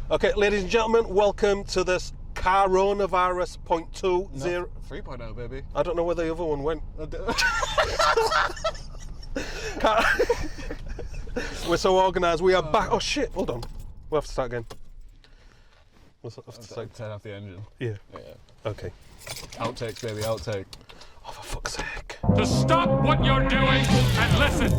Okay, ladies and gentlemen, welcome to this Car-on-avirus 0.20. No, 3.0, baby. I don't know where the other one went. We're so organised. We are back. Oh shit! Hold on. We'll have to start again. We'll have to start. Turn off the engine. Yeah. Okay. Outtakes, baby. Outtake. Oh, for fuck's sake! To stop what you're doing and listen.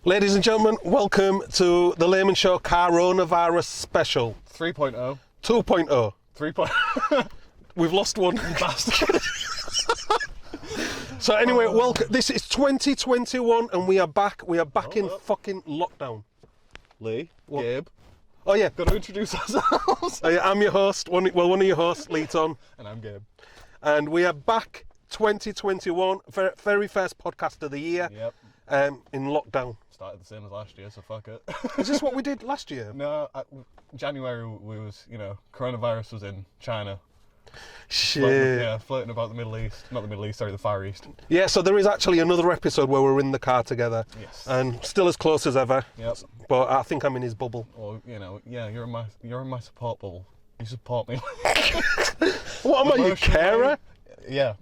Ladies and gentlemen, welcome to the Laymen Show Car-on-avirus special. 3.0. 2.0. 3.0. We've lost one. Bastard. So anyway, welcome. This is 2021 and we are back. We are back in fucking lockdown. Lee. What? Gabe. Oh yeah. Got to introduce ourselves. Oh, yeah, I'm your host. One of your hosts, Leeton. And I'm Gabe. And we are back 2021. Very first podcast of the year. Yep. In lockdown. Started the same as last year, so fuck it. Is this what we did last year? No, January we was, coronavirus was in China. Shit. Floating about the Middle East. Not the Middle East, sorry, the Far East. Yeah, so there is actually another episode where we're in the car together. Yes. And still as close as ever. Yep. But I think I'm in his bubble. Or, you're in my support bubble. You support me. What am I, your carer? Yeah.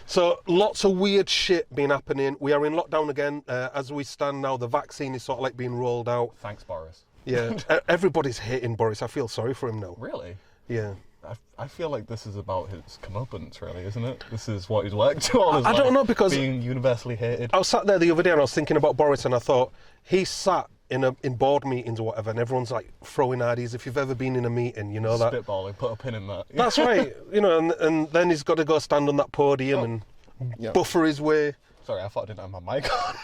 So lots of weird shit been happening. We are in lockdown again. As we stand now, the vaccine is sort of like being rolled out. Thanks, Boris. Yeah. Everybody's hating Boris. I feel sorry for him now. Really? Yeah. I feel like this is about his comeuppance, really, isn't it? This is what he's worked to all his life. I don't know, because being universally hated. I was sat there the other day and I was thinking about Boris and I thought, he sat in board meetings or whatever and everyone's like throwing ideas. If you've ever been in a meeting, you know that. Spitballing, put a pin in that. That's right. And then he's got to go stand on that podium and buffer his way. Sorry, I thought I didn't have my mic on.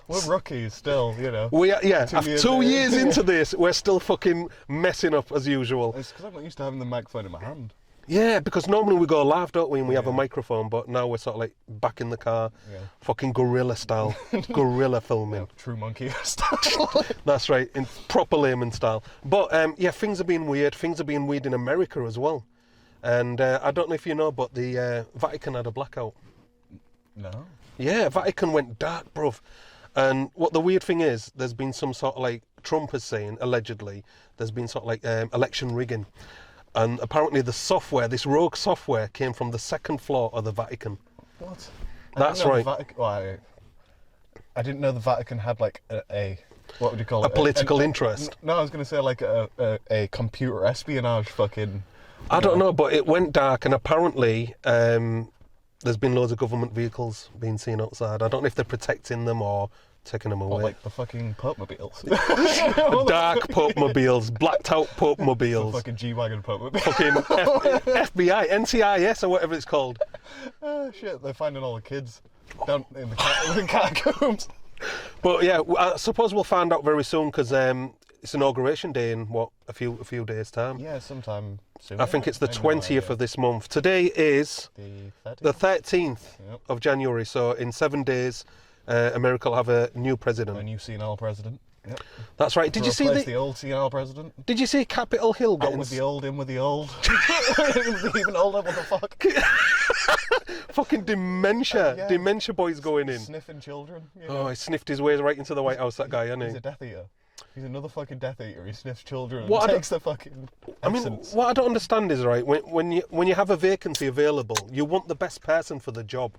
We're rookies still, We are, yeah. 2 years in. into this, we're still fucking messing up as usual. It's because I'm not used to having the microphone in my hand. Yeah, because normally we go live, don't we, and we have a microphone, but now we're sort of like back in the car, fucking guerrilla style, guerrilla filming. Yeah, true monkey style. That's right, in proper layman style. But things are being weird. Things are being weird in America as well. And I don't know if you know, but the Vatican had a blackout. No. Yeah, Vatican went dark, bruv. And what the weird thing is, there's been some sort of like, Trump is saying, allegedly, there's been sort of like election rigging. And apparently the software, this rogue software, came from the second floor of the Vatican. What? That's right. I didn't know the Vatican had like a what would you call it? A political interest. No, I was going to say like a computer espionage fucking... I don't know, but it went dark and apparently there's been loads of government vehicles being seen outside. I don't know if they're protecting them or taking them away. Or like the fucking Pope-mobiles. Dark Pope-mobiles, blacked out Pope-mobiles. The fucking G-Wagon Pope-mobile. Fucking FBI, NCIS or whatever it's called. Oh shit, they're finding all the kids down in the catacombs. But yeah, I suppose we'll find out very soon because it's inauguration day in a few days' time. Yeah, sometime soon. I think it's the 20th of this month. Today is the 13th of January, so in 7 days, America will have a new president. A new senile president. Yep. That's right. Did you see the old senile president? Did you see Capitol Hill getting... Out with the old, in with the old. Even older, what the fuck? Fucking dementia. Dementia boy's going in. Sniffing children. Oh, he sniffed his way right into the White House, that guy, hasn't he? He's a Death Eater. He's another fucking Death Eater. He sniffs children What and takes the fucking essence. What I don't understand is, right, when you have a vacancy available, you want the best person for the job.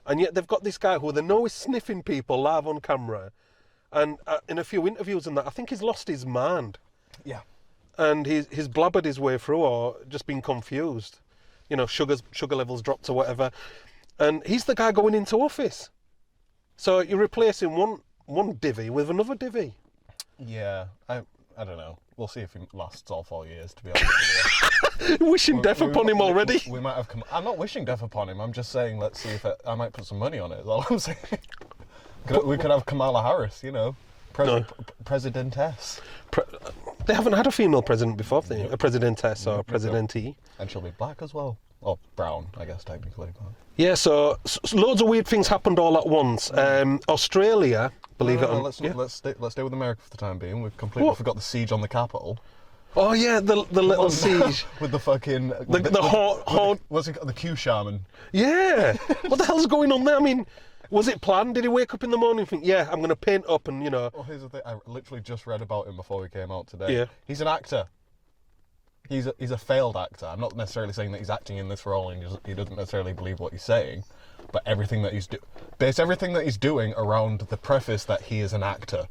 And yet they've got this guy who they know is sniffing people live on camera. And in a few interviews and that, I think he's lost his mind. Yeah. And he's blabbered his way through or just been confused. Sugar levels dropped or whatever. And he's the guy going into office. So you're replacing one divvy with another divvy. Yeah, I don't know. We'll see if he lasts all 4 years, to be honest with you. Wishing death upon him already. We might have come... I'm not wishing death upon him. I'm just saying, let's see if I might put some money on it, is all I'm saying. We could have Kamala Harris, presidentess. They haven't had a female president before, have they? A presidentess or a presidentee. And she'll be black as well. Or brown, I guess, technically. Yeah, so loads of weird things happened all at once. Australia, believe it or not... Let's stay with America for the time being. We've completely forgot the siege on the Capitol. Oh yeah, the little siege. With the fucking... The horn. What's it called? The Q shaman. Yeah. What the hell's going on there? I mean, was it planned? Did he wake up in the morning and think, yeah, I'm going to paint up and, Well, here's the thing. I literally just read about him before we came out today. Yeah. He's an actor. He's a failed actor. I'm not necessarily saying that he's acting in this role and he doesn't necessarily believe what he's saying, but everything that he's doing around the preface that he is an actor.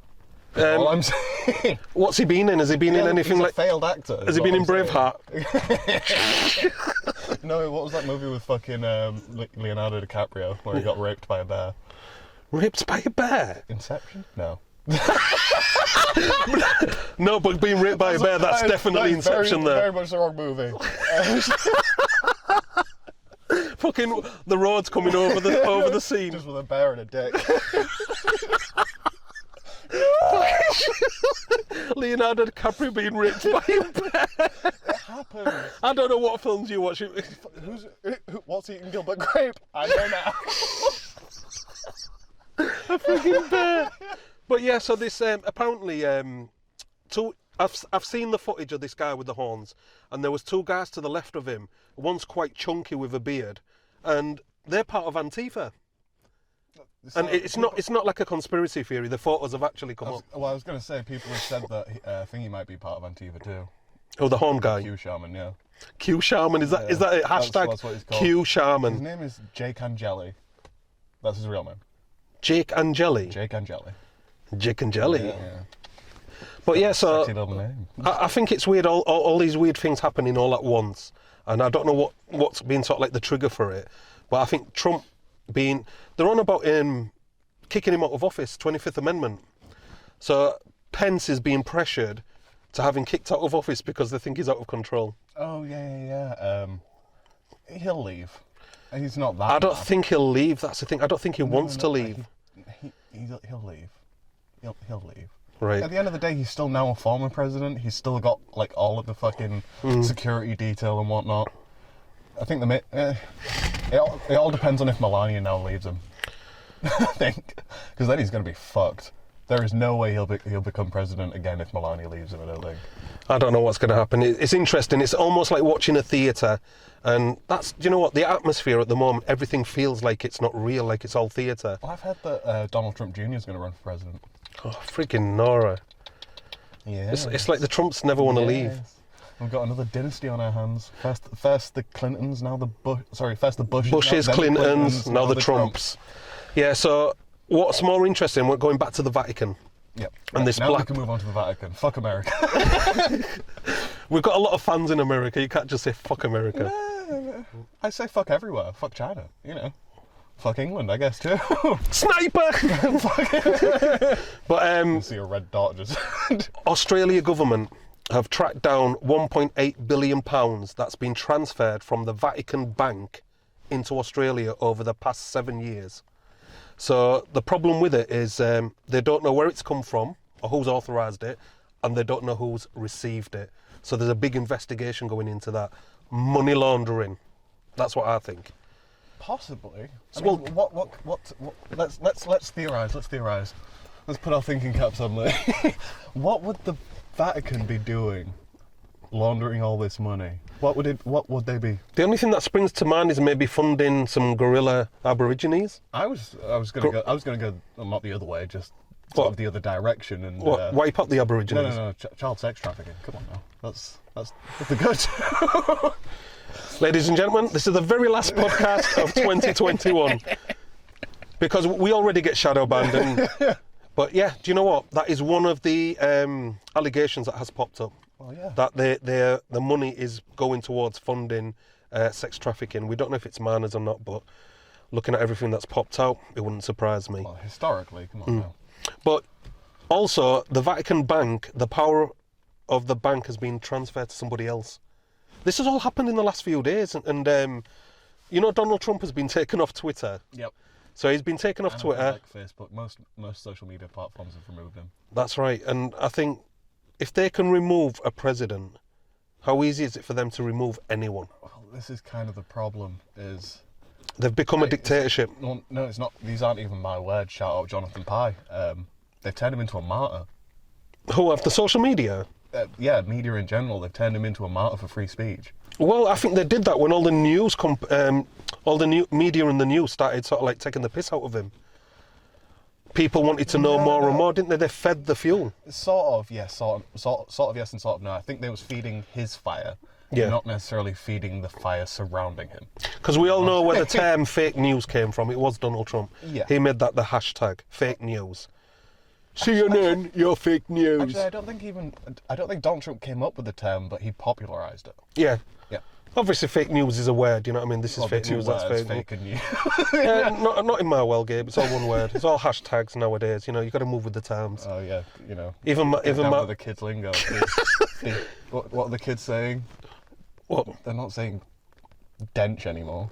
All I'm saying. What's he been in? Has he been in anything he's like... a failed actor. Has he been in Braveheart? No, what was that movie with fucking Leonardo DiCaprio where he got raped by a bear? Raped by a bear? Inception? No. No, but being raped by a bear, that's definitely Inception there. Very much the wrong movie. Fucking the road's coming over the scene. Just with a bear and a dick. Leonardo DiCaprio being raped by a bear. It happens. I don't know what films you watch. What's eating Gilbert Grape? I know now. A fucking bear. But yeah, so this apparently, I've seen the footage of this guy with the horns, and there was two guys to the left of him. One's quite chunky with a beard, and they're part of Antifa. And it's not like a conspiracy theory. The photos have actually come up. Well, I was going to say people have said that I think he might be part of Antifa too. Oh, the horn guy. Q shaman, yeah. Q shaman. Is that it? Hashtag that's what he's called. Q shaman. His name is Jake Angeli. That's his real name. Jake Angeli. Jake Angeli. Jake Angeli. Yeah. But yeah, so Sexy little name. I think it's weird. All these weird things happening all at once, and I don't know what's been sort of like the trigger for it. But I think Trump they're on about kicking him out of office, 25th Amendment. So Pence is being pressured to have him kicked out of office because they think he's out of control. Oh yeah. He'll leave. He's not that. I don't bad. think he'll leave. That's the thing. I don't think he wants to leave. He'll leave. He'll leave. Right. At the end of the day, he's still now a former president. He's still got like all of the fucking security detail and whatnot. I think it all depends on if Melania now leaves him. I think, because then he's going to be fucked. There is no way he'll become president again if Melania leaves him. I don't think. I don't know what's going to happen. It's interesting. It's almost like watching a theatre, and do you know what? The atmosphere at the moment, everything feels like it's not real, like it's all theatre. Well, I've heard that Donald Trump Jr. is going to run for president. Oh, freaking Nora! Yeah. It's like the Trumps never want to leave. We've got another dynasty on our hands. First the Clintons, now the first the Bushes. Bushes, now, Clintons, now the Trumps. Yeah. So what's more interesting? We're going back to the Vatican. Yep. And this now we can move on to the Vatican. Fuck America. We've got a lot of fans in America. You can't just say fuck America. I say fuck everywhere. Fuck China. You know. Fuck England, I guess too. Sniper. But You see a red dot just. Australia government have tracked down £1.8 billion that's been transferred from the Vatican Bank into Australia over the past 7 years. So the problem with it is they don't know where it's come from or who's authorised it, and they don't know who's received it. So there's a big investigation going into that. Money laundering. That's what I think. Possibly. So, I mean, what? Let's theorise. Let's put our thinking caps on there. What would the Vatican be doing, laundering all this money? What would they be? The only thing that springs to mind is maybe funding some guerrilla Aborigines. I was gonna go not the other way, just sort of the other direction and wipe out the Aborigines. No, child sex trafficking. Come on now, that's the good. Ladies and gentlemen, this is the very last podcast of 2021 because we already get shadow banned. But yeah, do you know what? That is one of the allegations that has popped up. Well, yeah. That the money is going towards funding sex trafficking. We don't know if it's minors or not, but looking at everything that's popped out, it wouldn't surprise me. Well, historically, come on now. But also, the Vatican Bank, the power of the bank has been transferred to somebody else. This has all happened in the last few days, and you know, Donald Trump has been taken off Twitter. Yep. So he's been taken off Twitter. Like Facebook, most social media platforms have removed him. That's right, and I think if they can remove a president, how easy is it for them to remove anyone? Well, this is kind of the problem. Is they've become a dictatorship. No, it's not. These aren't even my words. Shout out Jonathan Pye. They've turned him into a martyr. Who have the social media? media in general, they've turned him into a martyr for free speech. Well, I think they did that when all the news, all the new media and the news started sort of like taking the piss out of him. People wanted to know more and more, didn't they? They fed the fuel. Sort of yes and sort of no. I think they was feeding his fire, not necessarily feeding the fire surrounding him. Because we all know where the term fake news came from. It was Donald Trump. Yeah. He made that the hashtag, fake news. CNN, you're fake news. Actually, I don't think Donald Trump came up with the term, but he popularised it. Yeah. Yeah. Obviously, fake news is a word, you know what I mean? This is fake news, that's fake news. not in my world, Gabe. It's all one word. It's all hashtags nowadays, you know, you got to move with the times. Oh, yeah, you know. Even with the kids' lingo. What are the kids saying? What? They're not saying dench anymore.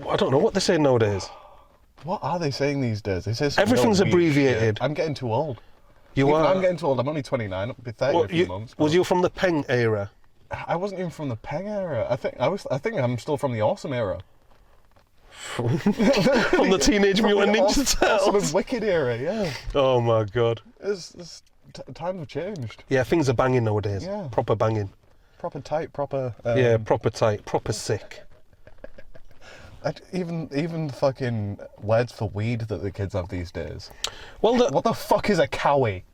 I don't know what they're saying nowadays. What are they saying these days? They say everything's abbreviated. I'm getting too old. You are? I'm getting too old. I'm only 29. I'll be 30 in a few months. Was you from the Peng era? I wasn't even from the Peng era. I think I'm still from the Awesome era. From the Teenage Mutant Ninja Turtles? Awesome and Wicked era, yeah. Oh my God. Times have changed. Yeah, things are banging nowadays. Yeah. Proper banging. Proper tight, proper... yeah, proper tight, proper sick. Even the fucking words for weed that the kids have these days. Well, what the fuck is a cowie?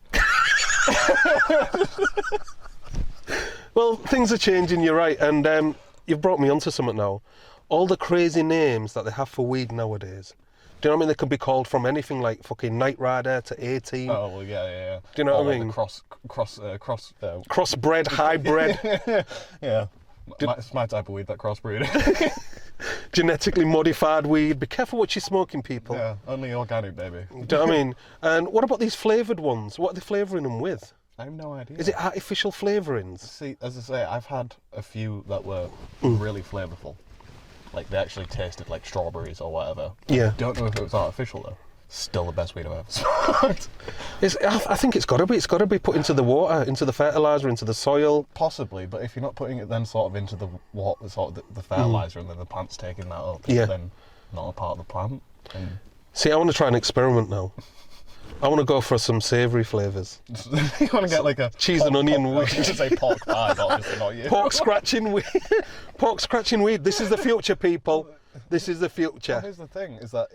Well, things are changing, you're right, and you've brought me onto something now. All the crazy names that they have for weed nowadays. Do you know what I mean? They could be called from anything like fucking Knight Rider to 18. Oh, well, yeah. Do you know what I like mean? The crossbred, hybrid. Yeah. It's my type of weed, that crossbreed. Genetically modified weed. Be careful what you're smoking, people. Yeah, only organic, baby. Do you know what I mean? And what about these flavoured ones? What are they flavouring them with? I have no idea. Is it artificial flavourings? See, as I say, I've had a few that were really flavourful. Like, they actually tasted like strawberries or whatever. Yeah. Don't know if it was artificial, though. Still the best weed I've ever smoked. I think it's got to be. It's got to be put into the water, into the fertiliser, into the soil. Possibly, but if you're not putting it then sort of into the water, sort of the fertiliser, and then the plant's taking that up, then not a part of the plant. And... See, I want to try an experiment now. I want to go for some savoury flavours. You want to get like a... cheese and onion weed. I was going to say pork pie, but obviously not you. Pork scratching weed. Pork scratching weed. This is the future, people. This is the future. Well, here's the thing, is that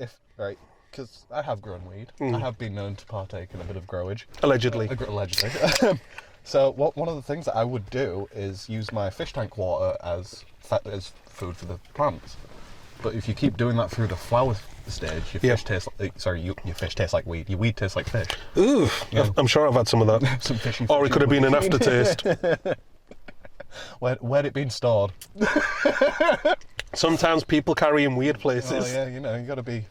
because I have grown weed. I have been known to partake in a bit of growage. Allegedly. Allegedly. So one of the things that I would do is use my fish tank water as food for the plants. But if you keep doing that through the flower stage, your fish tastes like weed. Your weed tastes like fish. Ooh, Yeah. I'm sure I've had some of that. Some fishy. Or it could have been an aftertaste. Where'd it been stored? Sometimes people carry in weird places. Oh yeah, you got to be,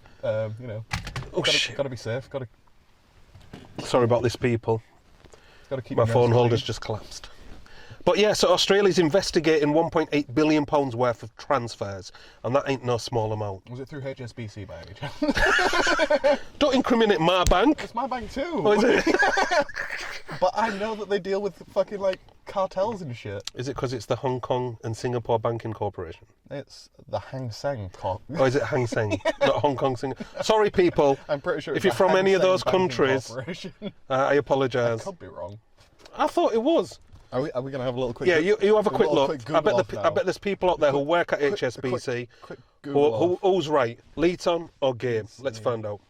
Shit. got to be safe. Sorry about this, people. Got to keep My your nose phone clean. holder's just collapsed. But yeah, so Australia's investigating £1.8 billion worth of transfers, and that ain't no small amount. Was it through HSBC by any chance? Don't incriminate my bank. It's my bank too. Oh, is it? But I know that they deal with fucking like cartels and shit. Is it because it's the Hong Kong and Singapore Banking Corporation? It's the Hang Seng Corp. Or is it Hang Seng, not Hong Kong Singapore? Sorry, people. I'm pretty sure. If you're from any of those countries, I I apologise. could be wrong. I thought it was. Are we going to have a little quick? Yeah, you have a quick look. I Google off bet there's people out there who work at HSBC. Quick Google. Who's right, Leeton or Gabe? Let's find out.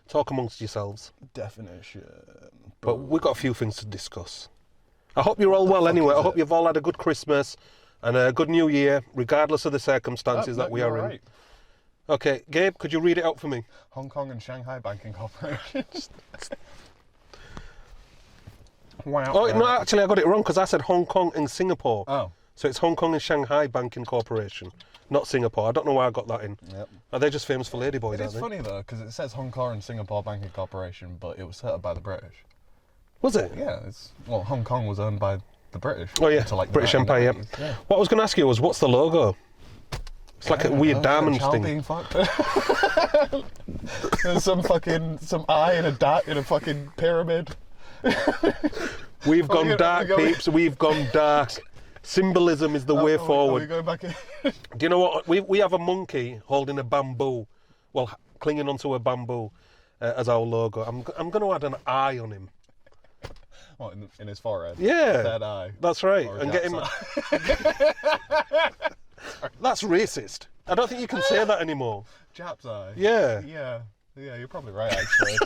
Talk amongst yourselves. Definition. But we've got a few things to discuss. I hope you're all well anyway. I hope you've all had a good Christmas and a good New Year, regardless of the circumstances that we are in. Right. Okay, Gabe, could you read it out for me? Hong Kong and Shanghai Banking Corporation. Wow. Oh, no, actually, I got it wrong because I said Hong Kong and Singapore. Oh. So it's Hong Kong and Shanghai Banking Corporation, not Singapore. I don't know why I got that in. Yep. Are they just famous for ladyboys, It's aren't they? funny though, because it says Hong Kong and Singapore Banking Corporation, but it was set up by the British. Was it? Yeah, Hong Kong was owned by the British. Oh, yeah, until, like, the British Empire, yeah. 1980s. Yeah. What I was going to ask you was, what's the logo? It's like a weird diamond child thing. being fucked. There's some eye in a fucking pyramid. We've gone we dark, going- peeps. We've gone dark. Symbolism is the way Are forward. we going back in? Do you know what? We have a monkey holding a bamboo, well, clinging onto a bamboo as our logo. I'm going to add an eye on him. What, in his forehead? Yeah. Third eye. That's right. Or And Jack's get him. eye. That's racist. I don't think you can say that anymore. Jap's eye. Yeah. Yeah. Yeah, you're probably right, actually.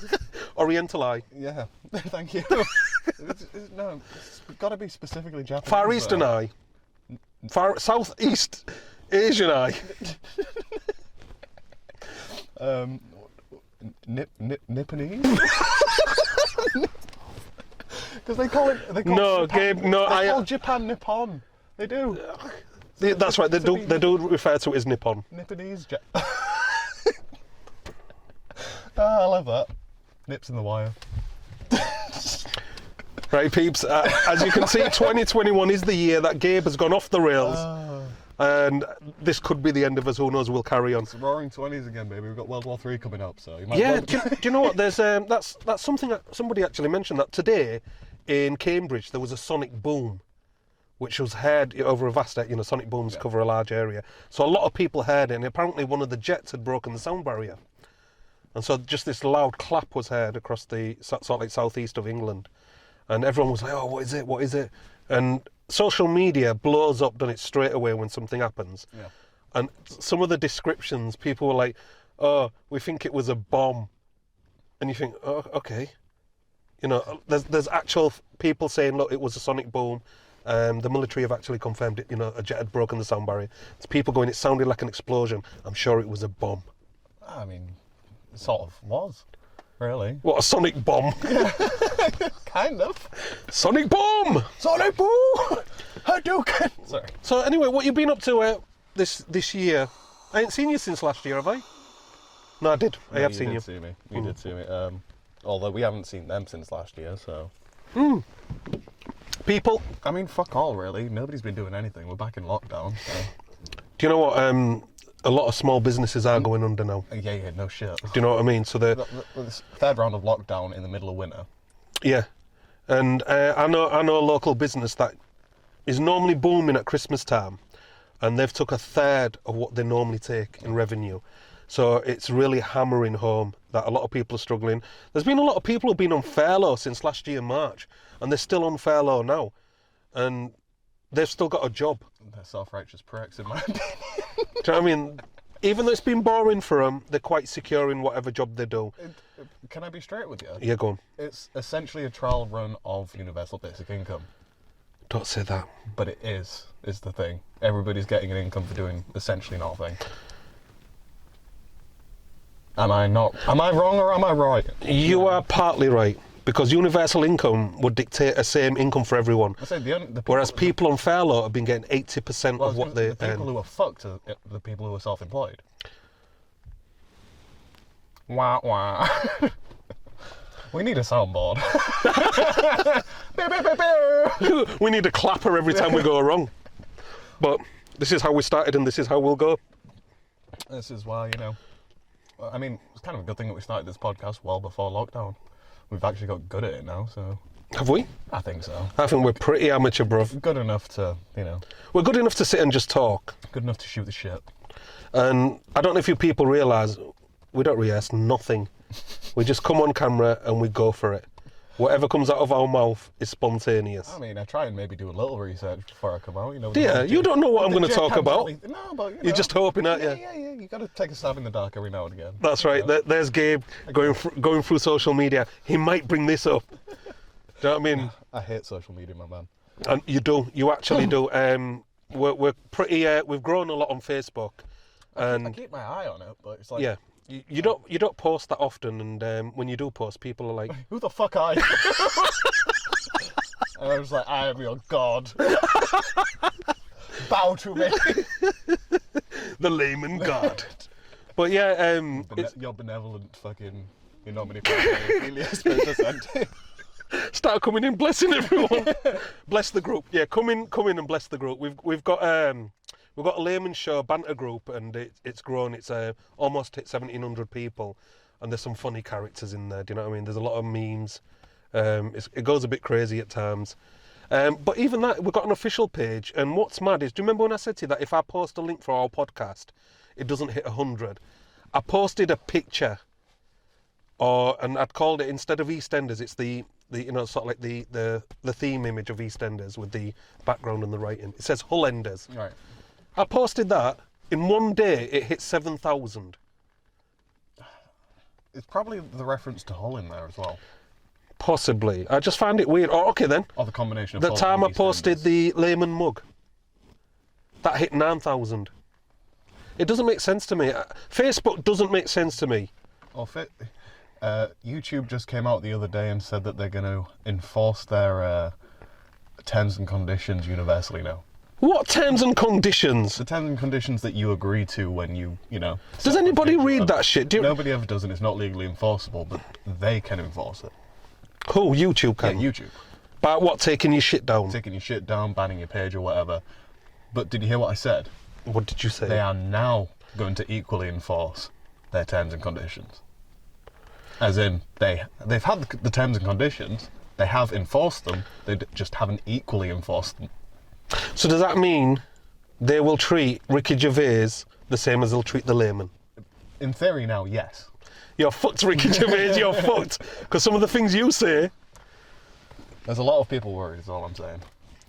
Oriental eye. Yeah. Thank you. No, it's got to be specifically Japanese. Far Eastern eye. Southeast Asian eye. Nipponese? Because they call it. No, Japan, Gabe. No, they call Japan Nippon. They do. That's right. They do refer to it as Nippon. Nipponese. I love that. Nips in the wire. Right, peeps. As you can see, 2021 is the year that Gabe has gone off the rails, and this could be the end of us. Who knows? We'll carry on. It's roaring 20s again, baby. We've got World War III coming up, so you might. Yeah. Do you know what? There's that's something that somebody actually mentioned that today in Cambridge there was a sonic boom, which was heard over a vast, sonic booms cover a large area. So a lot of people heard it, and apparently one of the jets had broken the sound barrier. And so just this loud clap was heard across the sort of like southeast of England. And everyone was like, oh, what is it? What is it? And social media blows up, doesn't it, straight away when something happens. Yeah. And some of the descriptions, people were like, oh, we think it was a bomb. And you think, oh, okay. There's actual people saying, look, it was a sonic boom. The military have actually confirmed it, a jet had broken the sound barrier. There's people going, it sounded like an explosion. I'm sure it was a bomb. I mean, it sort of was, really. What, a sonic bomb? Kind of. Sonic bomb! Sonic boom! Hadouken! Sorry. So anyway, what you been up to this year? I ain't seen you since last year, have I? No, I did. I have seen you. You did see me. Although we haven't seen them since last year, so. People. I mean, fuck all, really. Nobody's been doing anything. We're back in lockdown, so. Do you know what? A lot of small businesses are going under now. Yeah, no shit. Do you know what I mean? So This third round of lockdown in the middle of winter. Yeah, and I know a local business that is normally booming at Christmas time, and they've took a third of what they normally take in revenue. So it's really hammering home that a lot of people are struggling. There's been a lot of people who've been on furlough since last year March, and they're still on furlough now, and they've still got a job. They're self-righteous pricks, in my opinion. Do you know what I mean? Even though it's been boring for them, they're quite secure in whatever job they do. Can I be straight with you? Yeah, go on. It's essentially a trial run of universal basic income. Don't say that. But it is the thing. Everybody's getting an income for doing essentially nothing. Am I wrong or am I right? You are partly right, because universal income would dictate a same income for everyone. I say Whereas people on furlough have been getting 80% of what they earn. The people who are fucked are the people who are self-employed. Wah wah. We need a soundboard. We need a clapper every time we go wrong. But this is how we started and this is how we'll go. This is why, I mean, it's kind of a good thing that we started this podcast well before lockdown. We've actually got good at it now, so. Have we? I think so. I think we're pretty amateur, bruv. Good enough to, We're good enough to sit and just talk. Good enough to shoot the shit. And I don't know if you people realise, we don't rehearse nothing. We just come on camera and we go for it. Whatever comes out of our mouth is spontaneous. I mean, I try and maybe do a little research before I come out. Yeah, you don't know what I'm going to talk about. No, but You're just hoping, aren't you? Yeah. You got to take a stab in the dark every now and again. That's right. There's Gabe going through social media. He might bring this up. Do you know what I mean? I hate social media, my man. And you do. You actually do. We're pretty. We've grown a lot on Facebook. And I keep my eye on it, but it's like. Yeah. You don't post that often, and when you do post, people are like, "Who the fuck are you?" And I was like, "I am your god. Bow to me." The layman god. But yeah, your benevolent fucking. You're not many people. Start coming in, blessing everyone. Bless the group. Yeah, come in and bless the group. We've got a Laymen Show banter group, and it's grown. It's almost hit 1,700 people, and there's some funny characters in there. Do you know what I mean? There's a lot of memes. It goes a bit crazy at times. But even that, we've got an official page, and what's mad is, do you remember when I said to you that if I post a link for our podcast, it doesn't hit 100? I posted a picture, and I'd called it, instead of EastEnders, it's the sort of like the theme image of EastEnders with the background and the writing. It says Hull Enders. Right. I posted that. In one day, it hit 7,000. It's probably the reference to Hull in there as well. Possibly. I just found it weird. Oh, okay then. Or the combination of The Hull time I and posted EastEnders. the Laymen mug, that hit 9,000. It doesn't make sense to me. Facebook doesn't make sense to me. Well, YouTube just came out the other day and said that they're going to enforce their terms and conditions universally now. What terms and conditions? The terms and conditions that you agree to when you know... Does anybody read that shit? Nobody ever does, and it's not legally enforceable, but they can enforce it. Who? YouTube can? Yeah, YouTube. By what? Taking your shit down? Taking your shit down, banning your page or whatever. But did you hear what I said? What did you say? They are now going to equally enforce their terms and conditions. As in, they've had the terms and conditions, they have enforced them, they just haven't equally enforced them. So does that mean they will treat Ricky Gervais the same as they'll treat the Layman? In theory now, yes. You're fucked, Ricky Gervais, you're fucked. Because some of the things you say... There's a lot of people worried, is all I'm saying.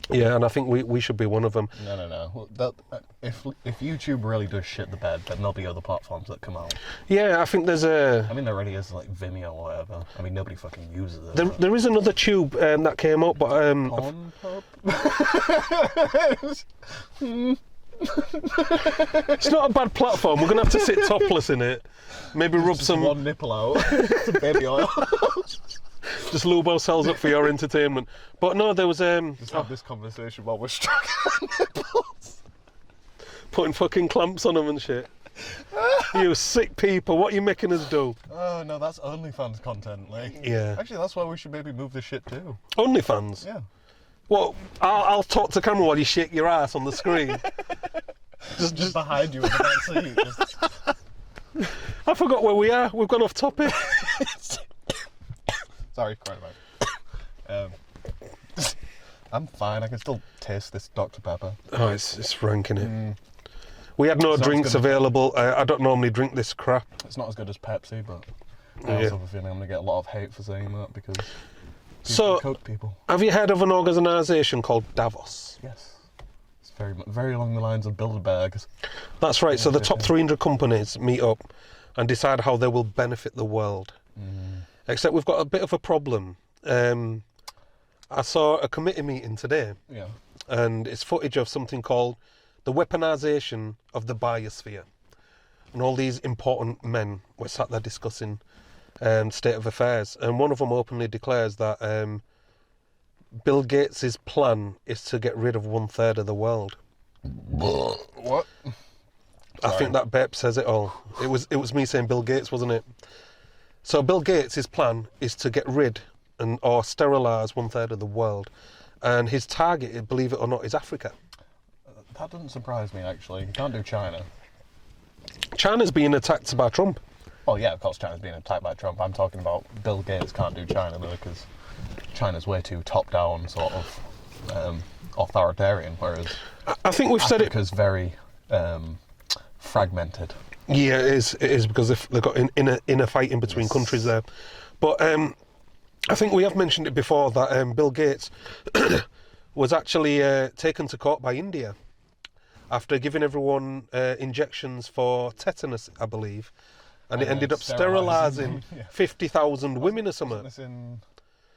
Yeah, and I think we should be one of them. No. If YouTube really does shit the bed, then there'll be other platforms that come out. Yeah, I think there's a... I mean, there already is, like, Vimeo or whatever. I mean, nobody fucking uses it. There is another tube that came up, but... Pornhub? It's not a bad platform. We're going to have to sit topless in it. Maybe rub Just some... one nipple out. Some baby oil. Just lube ourselves up for your entertainment. But no, there was... Just have this conversation while we're struck on nipples. Putting fucking clamps on them and shit. You sick people, what are you making us do? Oh, no, that's OnlyFans content, like. Yeah. Actually, that's why we should maybe move this shit too. OnlyFans? Yeah. Well, I'll talk to camera while you shake your ass on the screen. Just behind you in the back seat. I forgot where we are. We've gone off topic. Sorry, crying about it. I'm fine. I can still taste this Dr. Pepper. Oh, it's ranking it. We had no Sounds drinks good. available. I don't normally drink this crap. It's not as good as Pepsi, but I Yeah. also have a feeling I'm going to get a lot of hate for saying that because So, Coke people. have you heard of an organisation called Davos? Yes. It's very along the lines of Bilderbergs. That's right. So the top 300 companies meet up and decide how they will benefit the world. Except we've got a bit of a problem. I saw a committee meeting today, Yeah. and it's footage of something called the weaponisation of the biosphere. And all these important men were sat there discussing state of affairs. And one of them openly declares that Bill Gates' plan is to get rid of 1/3 of the world. What? I think that Bep says it all. It was me saying Bill Gates, wasn't it? So Bill Gates' plan is to get rid or sterilise 1/3 of the world. And his target, believe it or not, is Africa. That doesn't surprise me, actually. You can't do China. China's being attacked by Trump. Oh, yeah, of course China's being attacked by Trump. I'm talking about Bill Gates can't do China, though, because China's way too top-down, sort of authoritarian, whereas I think we've said it. Africa's very fragmented. Yeah, it is because they've got in a fight in between countries there. But I think we have mentioned it before that Bill Gates was actually taken to court by India after giving everyone injections for tetanus, I believe, and it ended up sterilising 50,000 women or something. This in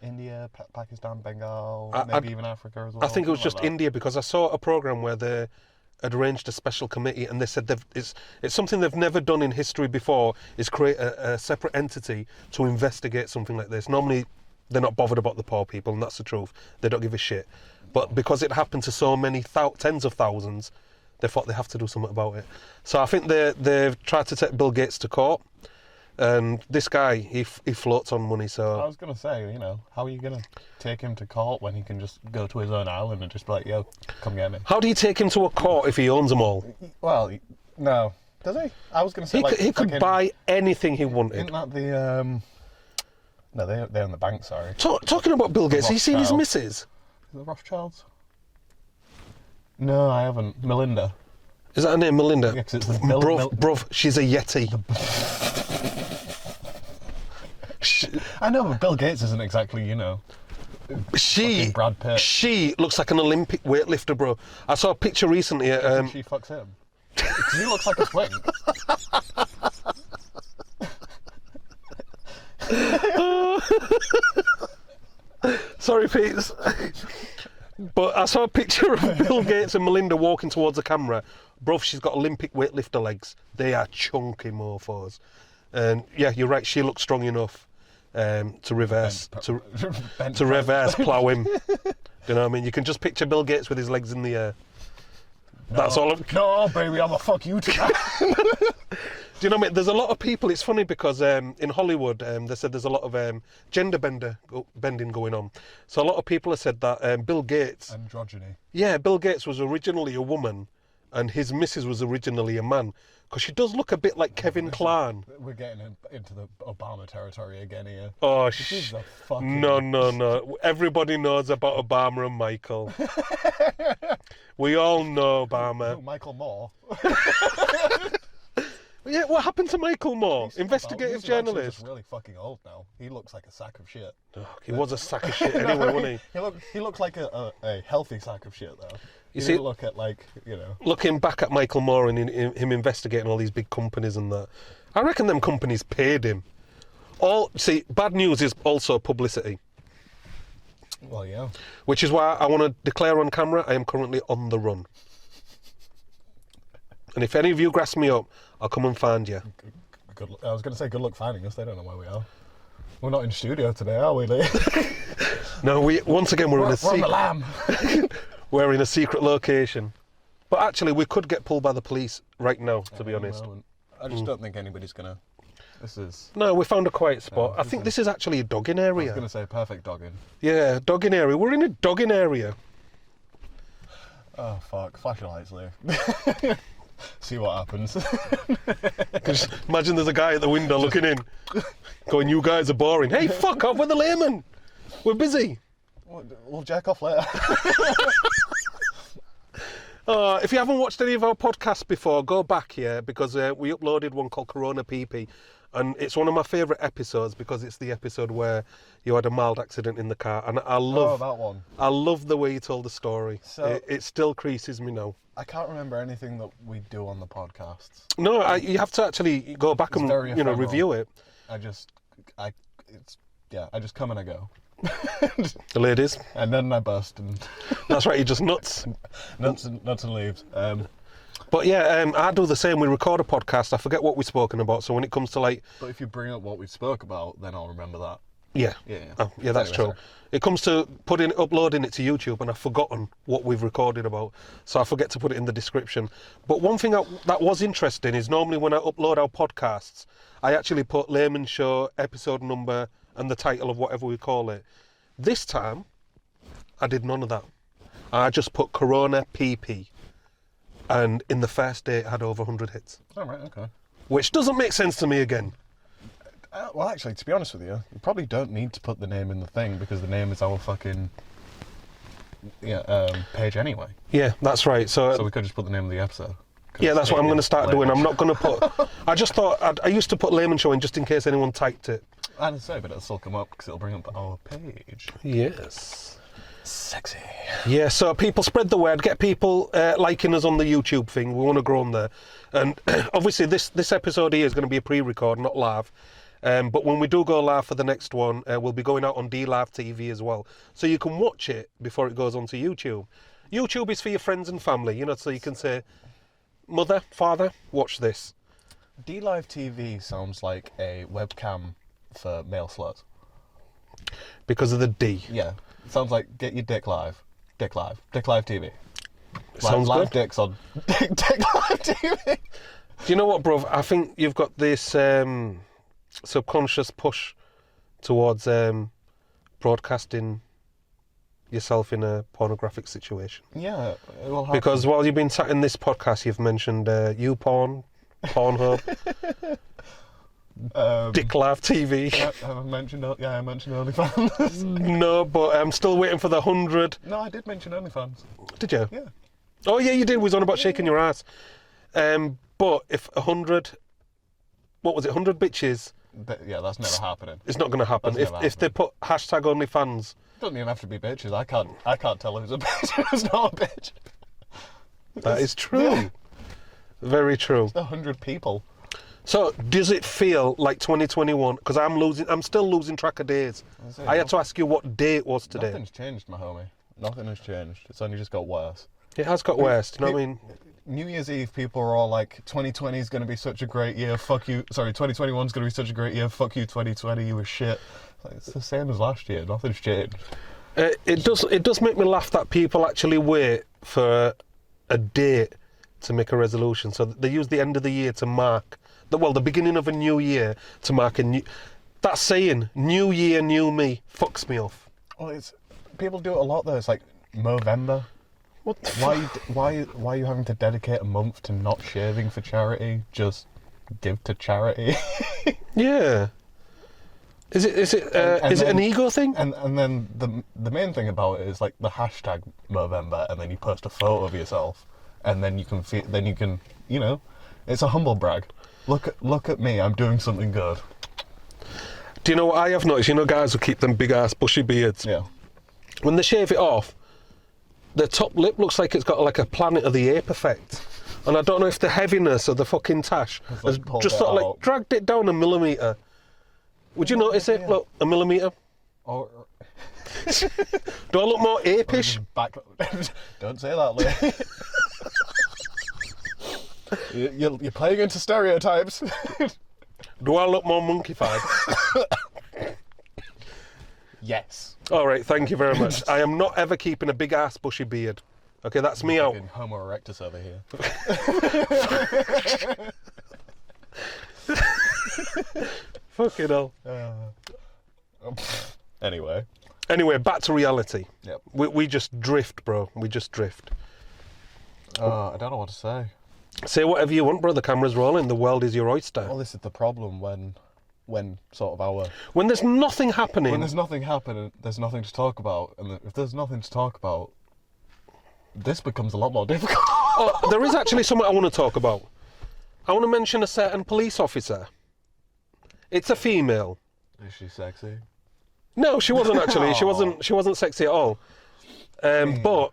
India, Pakistan, Bengal, I- maybe even Africa as well. I think it was something just like that. India because I saw a programme where they had arranged a special committee and they said it's something they've never done in history before, is create a separate entity to investigate something like this. Normally they're not bothered about the poor people, and that's the truth. They don't give a shit. But because it happened to so many tens of thousands, they thought they have to do something about it. So I think they've tried to take Bill Gates to court. And this guy, he floats on money, I so... was going to say, how are you going to take him to court when he can just go to his own island and just be like, yo, come get me? How do you take him to a court if he owns them all? Well, no. Does he? I was going to say, He could buy anything he wanted. Isn't that the, no, they're in the bank, sorry. Talking about Bill Gates, have you seen his Rothschild. missus? The Rothschilds? No, I haven't. Melinda. Is that her name, Melinda? Yeah, 'cause it's the Bruv, she's a Yeti. I know, but Bill Gates isn't exactly, fucking Brad Pitt. She looks like an Olympic weightlifter, bro. I saw a picture recently. She fucks him. Because he looks like a twin. Sorry, Pete. But I saw a picture of Bill Gates and Melinda walking towards the camera. Bruv, she's got Olympic weightlifter legs. They are chunky mofos. And yeah, you're right. She looks strong enough to reverse reverse plow him. Do you know what I mean? You can just picture Bill Gates with his legs in the air. That's all. No, baby, I'm a fuck you tonight. Do you know what I mean? There's a lot of people. It's funny because in Hollywood, they said there's a lot of gender bending going on. So a lot of people have said that Bill Gates. Androgyny. Yeah, Bill Gates was originally a woman, and his missus was originally a man. Because she does look a bit like Kevin Kline. We're getting into the Obama territory again here. Oh, No. Everybody knows about Obama and Michael. We all know Obama. Oh, Michael Moore. Yeah, what happened to Michael Moore? Investigative He's journalist. just really fucking old now. He looks like a sack of shit. Oh, he was a sack of shit anyway, wasn't he? He looked like a healthy sack of shit, though. You see, didn't look at, looking back at Michael Moore and him investigating all these big companies and that, I reckon them companies paid him. Bad news is also publicity. Well, yeah. Which is why I want to declare on camera I am currently on the run. And if any of you grass me up, I'll come and find you. I was going to say good luck finding us. They don't know where we are. We're not in studio today, are we, Lee? No, we're in a we're on the lamb. We're in a secret location. But actually, we could get pulled by the police right now, to be honest. I just don't think anybody's going to... This is... No, we found a quiet spot. I think this is actually a dogging area. I was going to say perfect dogging. Yeah, dogging area. We're in a dogging area. Oh, fuck. Flash your lights, Lee. See what happens. Just imagine there's a guy at the window looking in, going, "You guys are boring." Hey, fuck off, we're the laymen. We're busy. We'll jack off later. If you haven't watched any of our podcasts before, go back here because we uploaded one called Corona PP, and it's one of my favourite episodes because it's the episode where you had a mild accident in the car, and I love that one. I love the way you told the story. So, it still creases me now. I can't remember anything that we do on the podcasts. No, you have to actually go back and review it. I just come and I go. The ladies. And then I bust and that's right, you're just nuts. nuts and leaves. But yeah, I do the same. We record a podcast, I forget what we've spoken about, so when it comes to But if you bring up what we spoke about, then I'll remember that. Yeah. Oh, yeah, that's true. Sorry. It comes to uploading it to YouTube, and I've forgotten what we've recorded about, so I forget to put it in the description. But one thing that was interesting is normally when I upload our podcasts, I actually put Laymen Show episode number and the title of whatever we call it. This time, I did none of that. I just put Corona PP, and in the first day it had over 100 hits. Oh, right, okay. Which doesn't make sense to me again. Well, actually, to be honest with you, you probably don't need to put the name in the thing because the name is our fucking page anyway. Yeah, that's right. So we could just put the name of the episode. Yeah, that's what I'm going to start doing. I'm not going to put... I just thought... I used to put Laymen Show in just in case anyone typed it. I'd say, but it'll still come up because it'll bring up our page. Yes. Sexy. Yeah, so people spread the word, get people liking us on the YouTube thing. We want to grow on there. And obviously this episode here is going to be a pre-record, not live. But when we do go live for the next one, we'll be going out on DLive TV as well. So you can watch it before it goes onto YouTube. YouTube is for your friends and family, so you can say, Mother, Father, watch this. DLive TV sounds like a webcam for male slurs. Because of the D. Yeah. It sounds like get your dick live. Dick live. Dick live TV. Sounds live good. Dicks on Dick Live TV. Do you know what, bruv? I think you've got this subconscious push towards broadcasting yourself in a pornographic situation. Yeah, it will happen. Because while you've been sat in this podcast, you've mentioned YouPorn, Pornhub, Dick Live TV. I mentioned OnlyFans. No, but I'm still waiting for the 100. No, I did mention OnlyFans. Did you? Yeah. Oh yeah, you did. We was on about shaking your ass. But if 100, what was it? 100 bitches Yeah, that's never happening. It's not going to happen. That's If never if they put hashtag OnlyFans, It doesn't even have to be bitches. I can't tell who's a bitch and who's not a bitch. that is true. Very true. 100 people. So, does it feel like 2021? Because I'm still losing track of days. I had to ask you what day it was today. Nothing's changed, my homie. Nothing has changed. It's only just got worse. It has got worse. Do you know what I mean? New Year's Eve, people are all like, 2020 is going to be such a great year, fuck you. Sorry, 2021 is going to be such a great year, fuck you, 2020, you were shit. It's the same as last year, nothing's changed. It does make me laugh that people actually wait for a date to make a resolution. So they use the end of the year to mark, the beginning of a new year to mark a new... That saying, new year, new me, fucks me off. Well, people do it a lot though, it's like Movember. What the Why are you having to dedicate a month to not shaving for charity? Just give to charity. Yeah. Is it an ego thing? And then the main thing about it is like the hashtag Movember, and then you post a photo of yourself, and then you can you know, it's a humble brag. Look at me, I'm doing something good. Do you know what I have noticed? You know, guys who keep them big ass bushy beards. Yeah. When they shave it off, the top lip looks like it's got like a Planet of the Ape effect. And I don't know if the heaviness of the fucking tash has just sort of like dragged it down a millimetre. Would you notice it? Yeah. Look, a millimetre. Or do I look more apish? Don't say that, Lee. You're playing into stereotypes. Do I look more monkeyfied? Yes. All right, thank you very much. I am not ever keeping a big ass bushy beard. Okay, that's me out. Homo erectus over here. Fucking hell. Anyway, back to reality. Yep. We just drift, bro. We just drift. I don't know what to say. Say whatever you want, bro. The camera's rolling. The world is your oyster. Well, this is the problem when sort of when there's nothing happening. When there's nothing happening, there's nothing to talk about, and if there's nothing to talk about, this becomes a lot more difficult. Oh, there is actually something I want to talk about. I want to mention a certain police officer. It's a female. Is she sexy? No, she wasn't actually. She wasn't sexy at all. But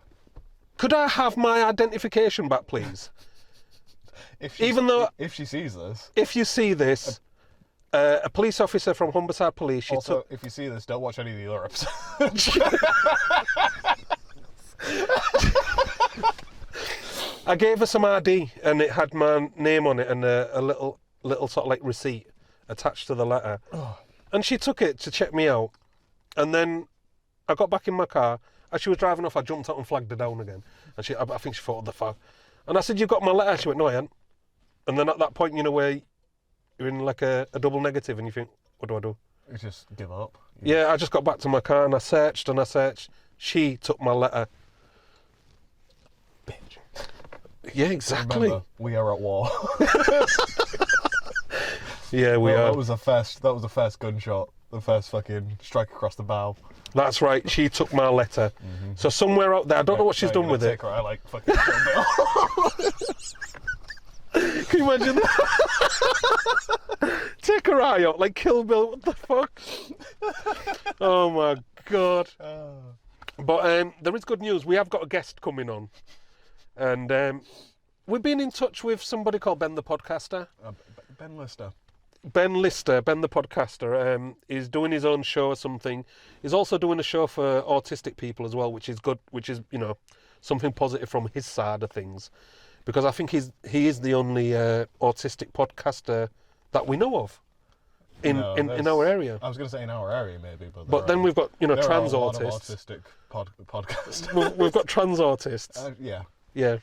could I have my identification back, please? If she sees this. If you see this, a police officer from Humberside Police. If you see this, don't watch any of the other episodes. I gave her some ID and it had my name on it and a little sort of like receipt attached to the letter. Oh. And she took it to check me out. And then I got back in my car. As she was driving off, I jumped out and flagged her down again. And I think she thought, what the fuck? And I said, "You got my letter?" She went, "No, I hadn't." And then at that point, you know, where you're in like a double negative and you think, what do I do? You just give up. Yeah, I just got back to my car and I searched. She took my letter. Bitch. Yeah, exactly. Remember, we are at war. Yeah, we are. That was the first gunshot. The first fucking strike across the bow. That's right. She took my letter. Mm-hmm. So somewhere out there, I don't know what she's done with it. Her, I like fucking Kill Bill. Can you imagine that? Take her eye out like Kill Bill. What the fuck? Oh my god. But there is good news. We have got a guest coming on, and we've been in touch with somebody called Ben the Podcaster. Ben Lister. Ben the Podcaster, is doing his own show or something. He's also doing a show for autistic people as well, which is good, which is, you know, something positive from his side of things. Because I think he is the only autistic podcaster that we know of in our area. I was going to say in our area maybe, but then we've got, you know, trans there are a autists. lot of autistic podcasters. We've got trans autists. Yeah. Yeah.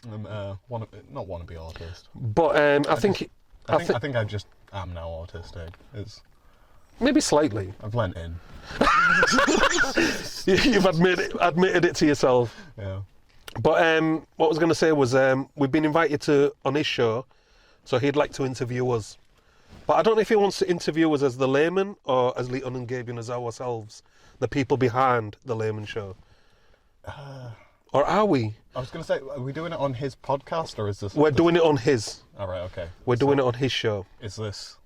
Not want to be autist. But I think I just am now autistic. It's maybe slightly. I've lent in. You've admitted it to yourself. Yeah. But what I was going to say was we've been invited on his show, so he'd like to interview us. But I don't know if he wants to interview us as the Laymen or as Leighton and Gabion as ourselves, the people behind the Laymen Show. Or are we? I was going to say, are we doing it on his podcast or is this... We're doing it on his. All right, okay. We're doing it on his show. Is this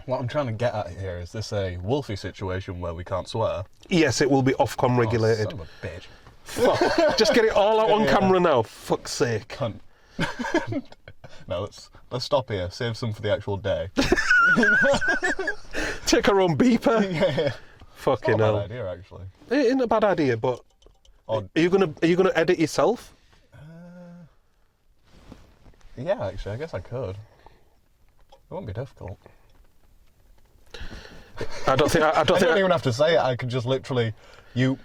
What I'm trying to get at here, is this a Wolfie situation where we can't swear? Yes, it will be Ofcom regulated. Son of a bitch. Fuck. Just get it all out on camera now. Fuck's sake. Cunt. No, let's stop here. Save some for the actual day. Take our own beeper. Yeah. Fucking Not a hell. bad idea, actually. It ain't a bad idea, but Or- are you gonna edit yourself? Yeah, actually, I guess I could. It wouldn't be difficult. I don't think. I don't I think. don't even have to say it. I could just literally, you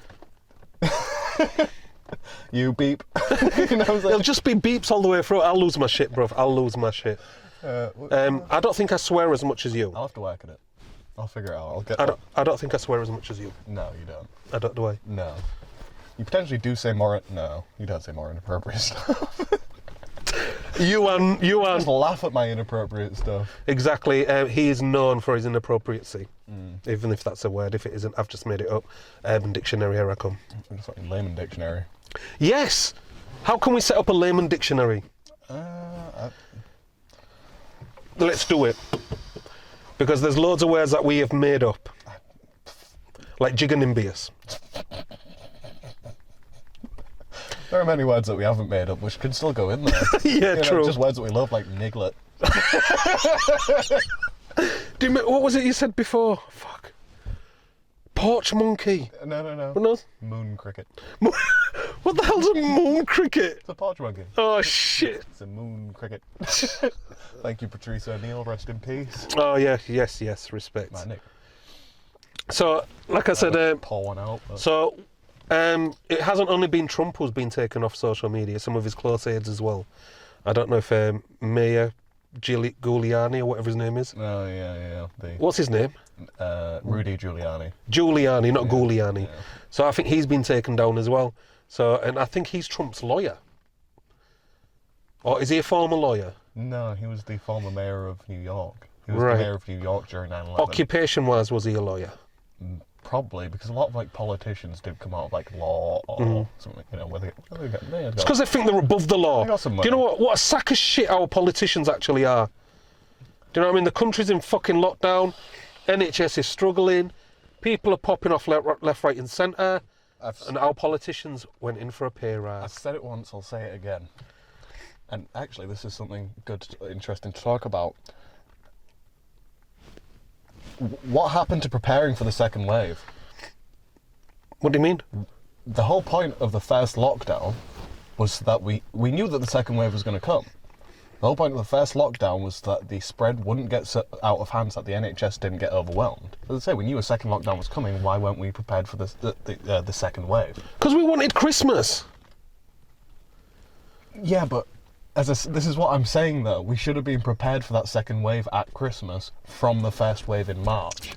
beep. You know what I'm It'll saying? just be beeps all the way through. I'll lose my shit, bruv. I'll lose my shit. I don't think I swear as much as you. I'll have to work at it. I'll figure it out. I'll get. I don't think I swear as much as you. No, you don't. I don't, do I? No. You potentially do say more. No, you don't say more inappropriate stuff. You Just laugh at my inappropriate stuff. exactly. He is known for his inappropriacy, even if that's a word. If it isn't, I've just made it up. Urban Dictionary, here I come. It's like Laymen Dictionary. Yes. How can we set up a layman dictionary? Let's do it. Because there's loads of words that we have made up, like giganimbious. There are many words that we haven't made up, which can still go in there. Yeah, You know, true. just words that we love, like niglet. What was it you said before? Fuck. Porch monkey. No. What else? Moon cricket. What the hell's a moon cricket? It's a porch monkey. Oh shit. It's a moon cricket. Thank you, Patrice O'Neill. Rest in peace. Oh yeah, yes, respect. My Nick. So, like I said, Pour one out. But... so it hasn't only been Trump who's been taken off social media. Some of his close aides as well. I don't know if Mayor Giuliani or whatever his name is. Oh yeah. What's his name? Rudy Giuliani. Giuliani, not Giuliani. Yeah. So I think he's been taken down as well. So, and I think he's Trump's lawyer. Or is he a former lawyer? No, he was the former mayor of New York. He was Right. the mayor of New York during 9/11. Occupation-wise, was he a lawyer? Probably, because a lot of like politicians did come out of like law or something. You know, where they It's because they think they're above the law. They got some Do you know money. what a sack of shit our politicians actually are? Do you know what I mean? The country's in fucking lockdown. NHS is struggling. People are popping off left, right, and centre. And our politicians went in for a pay I've rise. said it once, I'll say it again. And actually, this is something good, interesting to talk about. What happened to preparing for the second wave? What do you mean? The whole point of the first lockdown was that we knew that the second wave was going to come. The whole point of the first lockdown was that the spread wouldn't get out of hand, so that the NHS didn't get overwhelmed. As I say, we knew a second lockdown was coming. Why weren't we prepared for the second wave? Because we wanted Christmas. Yeah, but this is what I'm saying though. We should have been prepared for that second wave at Christmas from the first wave in March.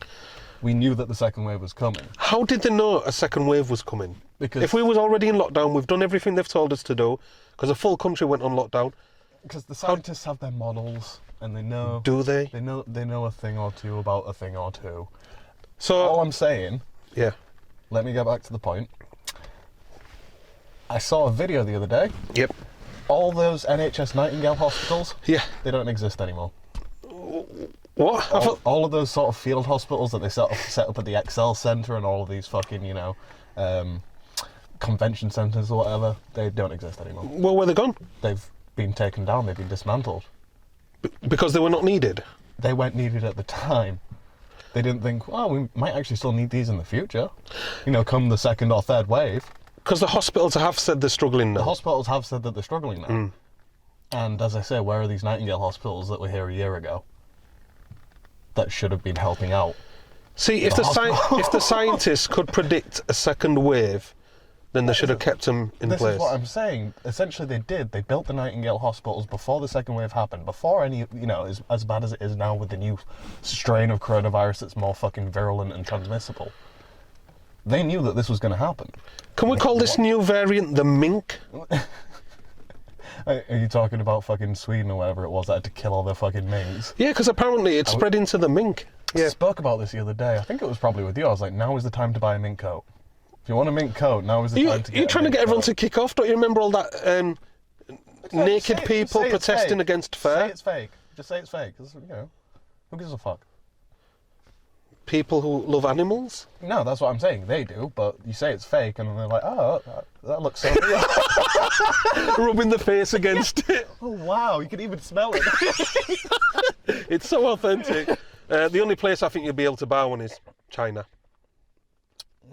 We knew that the second wave was coming. How did they know a second wave was coming? Because- if we was already in lockdown, we've done everything they've told us to do, because the full country went on lockdown. Because the scientists have their models and they know. Do they? They know a thing or two about a thing or two. So, All I'm saying, yeah. let me get back to the point. I saw a video the other day. Yep. All those NHS Nightingale hospitals, Yeah. they don't exist anymore. What? I thought, All of those sort of field hospitals that they set up at the Excel Centre and all of these fucking, convention centres or whatever, they don't exist anymore. well, where they gone? They've been taken down, they've been dismantled. Because they were not needed. They weren't needed at the time. They didn't think, well, we might actually still need these in the future. Come the second or third wave. Because the hospitals have said they're struggling The now. hospitals have said that they're struggling now. And as I say, where are these Nightingale hospitals that were here a year ago that should have been helping out? See, if the scientists could predict a second wave, then they should have kept them in This place. is what I'm saying. Essentially, they did. They built the Nightingale hospitals before the second wave happened, before any, as bad as it is now with the new strain of coronavirus that's more fucking virulent and transmissible. They knew that this was going to happen. Can we call this new variant the mink? Are you talking about fucking Sweden or whatever it was that had to kill all their fucking minks? Yeah, because apparently it spread into the mink. I Yeah. spoke about this the other day. I think it was probably with you. I was like, now is the time to buy a mink coat. If you want a mink coat, now is the time to get You're trying to get everyone to kick off. Don't you remember all that naked people protesting against Say fur? it's fake. Just say it's fake. 'Cause, who gives a fuck? people who love animals. No, that's what I'm saying. They do, but you say it's fake, and they're like, oh, that looks so real. Rubbing the face against it. Oh, wow, you can even smell it. It's so authentic. The only place I think you'll be able to buy one is China.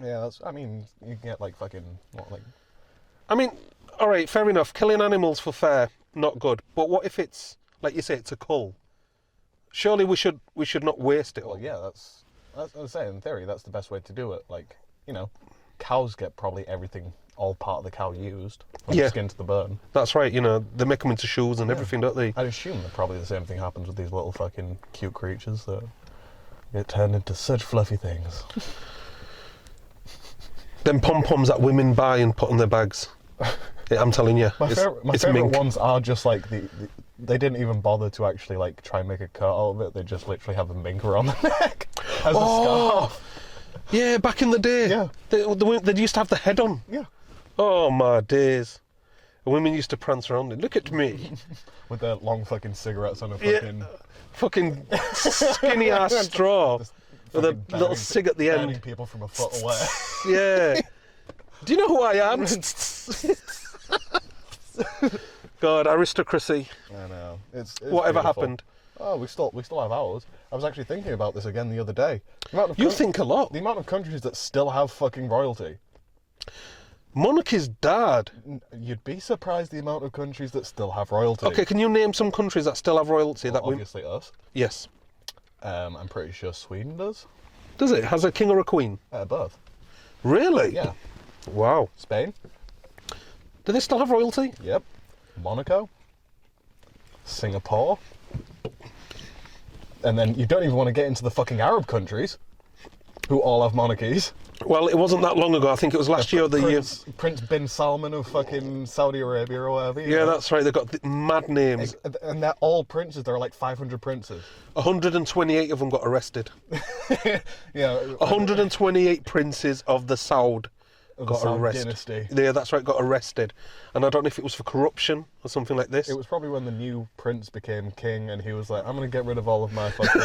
Yeah, I mean, you can get like fucking, I mean, all right, fair enough. Killing animals for fare, not good. But what if it's, like you say, it's a cull? Surely we should not waste it all. Well, yeah, that's what I'm saying. In theory, that's the best way to do it. Like, cows get probably everything, all part of the cow used, from the skin to the bone. That's right, they make them into shoes and everything, don't they? I'd assume that probably the same thing happens with these little fucking cute creatures that get turned into such fluffy things. Them pom-poms that women buy and put on their bags. Yeah, I'm telling you. My favourite ones are just like they didn't even bother to actually like try and make a cut out of it. They just literally have a mink around the neck as a scarf. Yeah, back in the day. Yeah. They used to have the head on. Yeah. Oh, my days. Women used to prance around it. Look at me. With their long fucking cigarettes on a fucking skinny ass straw. With a little cig at the end. Burning people from a foot away. Yeah. Do you know who I am? God, aristocracy. I know. It's whatever beautiful. happened. Oh, we still have ours. I was actually thinking about this again the other day. You think a lot. The amount of countries that still have fucking royalty. Monarchy's dead. You'd be surprised the amount of countries that still have royalty. Okay, can you name some countries that still have royalty? Well, obviously us. Yes. I'm pretty sure Sweden does. Does it? Has a king or a queen? Both. Really? Yeah. Wow. Spain? Do they still have royalty? Yep. Monaco? Singapore? And then you don't even want to get into the fucking Arab countries, who all have monarchies. Well, it wasn't that long ago. I think it was last year or the year. Prince bin Salman of fucking Saudi Arabia or whatever. Yeah, that's right. They've got mad names. And they're all princes. There are like 500 princes. 128 of them got arrested. Yeah. 128 princes of the Saud got arrested. Dynasty. Yeah, that's right, got arrested. And I don't know if it was for corruption or something like this. It was probably when the new prince became king and he was like, I'm going to get rid of all of my fucking...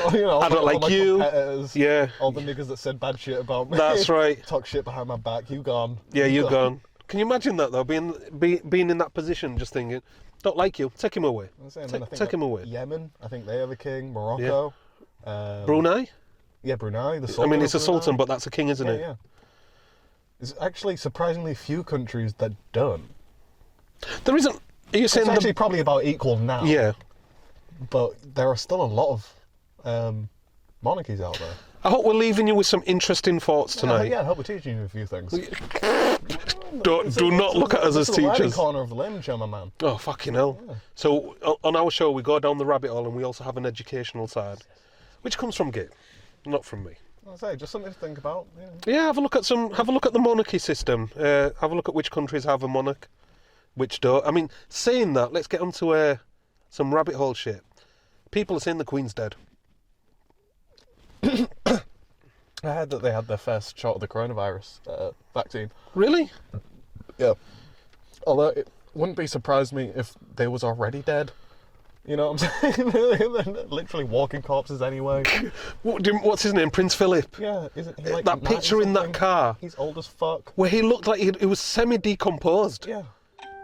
I don't like you. Competitors, yeah. All the niggas that said bad shit about me. That's right. Talk shit behind my back. You gone. Yeah, you gone. Can you imagine that, though? Being in that position, just thinking, don't like you, take him away. Take him away. Yemen, I think they have a king. Morocco. Yeah. Brunei? Yeah, Brunei. The Sultan. I mean, it's a sultan, but that's a king, isn't it? Yeah. There's actually surprisingly few countries that don't. There isn't. Are you saying it's actually probably about equal now. Yeah. But there are still a lot of monarchies out there. I hope we're leaving you with some interesting thoughts tonight. Yeah, I hope we're teaching you a few things. Do not look at us as teachers. This is the corner of the Laymen Show, my man. Oh, fucking hell. Yeah. So, on our show, we go down the rabbit hole and we also have an educational side, which comes from Git, not from me. I say, just something to think about. Yeah, have a look at the monarchy system. Have a look at which countries have a monarch, which don't. I mean, saying that, let's get onto some rabbit hole shit. People are saying the Queen's dead. I heard that they had their first shot of the coronavirus vaccine. Really? Yeah. Although it wouldn't be surprised me if they was already dead. You know what I'm saying? They're literally walking corpses anyway. What's his name? Prince Philip? Yeah, isn't he like that picture in that car? He's old as fuck. Where he looked like he was semi-decomposed. Yeah.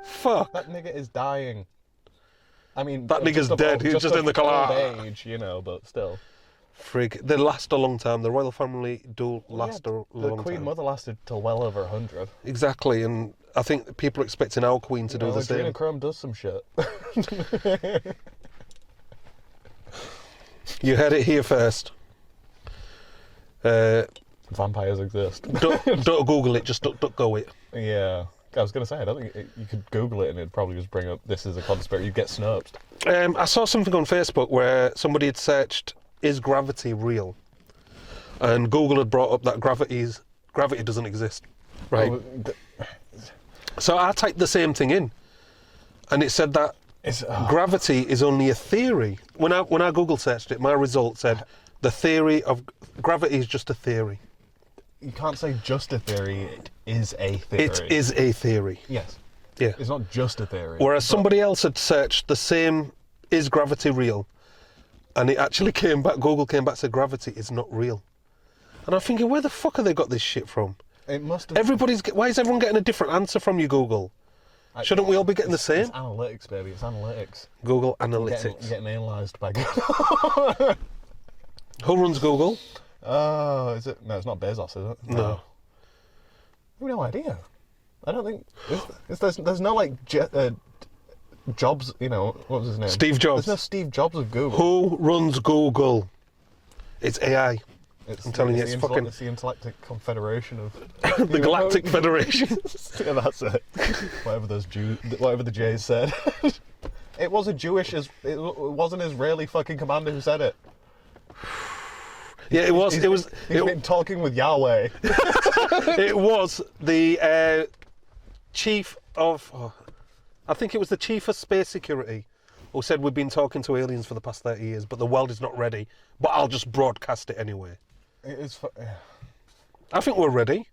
Fuck. That nigga is dying. I mean... That nigga's dead. He's just in the car. Old age, but still. Frig. They last a long time. The royal family do last a long time. The Queen Mother lasted till well over 100. Exactly, and I think people are expecting our Queen to do the same. Adrenochrome does some shit. You heard it here first. Vampires exist. Don't Google it, just go it. Yeah. I was going to say, I don't think you could Google it and it'd probably just bring up, this is a conspiracy, you'd get snurped. I saw something on Facebook where somebody had searched, is gravity real? And Google had brought up that gravity doesn't exist. Right. So I typed the same thing in, and it said that gravity is only a theory. When I Google searched it, my result said the theory of gravity is just a theory. You can't say just a theory, it is a theory. It is a theory. Yes. Yeah. It's not just a theory. Whereas somebody else had searched the same, is gravity real? and it actually came back. Google came back and said gravity is not real. And I'm thinking, where the fuck have they got this shit from? It must have. Why is everyone getting a different answer from you, Google? Shouldn't we all be getting the same? It's analytics, baby. It's analytics. Google Analytics. Getting analysed by Google. Who runs Google? Oh, is it? No, it's not Bezos, is it? No. I have no idea. I don't think there's no like Jobs. You know, what was his name? Steve Jobs. There's no Steve Jobs of Google. Who runs Google? It's AI. I'm telling you, it's fucking... It's the Intergalactic Confederation of... the Galactic Federation. Yeah, that's it. Whatever the Jays said. It was a Jewish... It was an Israeli fucking commander who said it. Yeah, it was... He's been talking with Yahweh. It was the chief of... I think it was the chief of space security who said we've been talking to aliens for the past 30 years, but the world is not ready. But I'll just broadcast it anyway. It is... I think we're ready.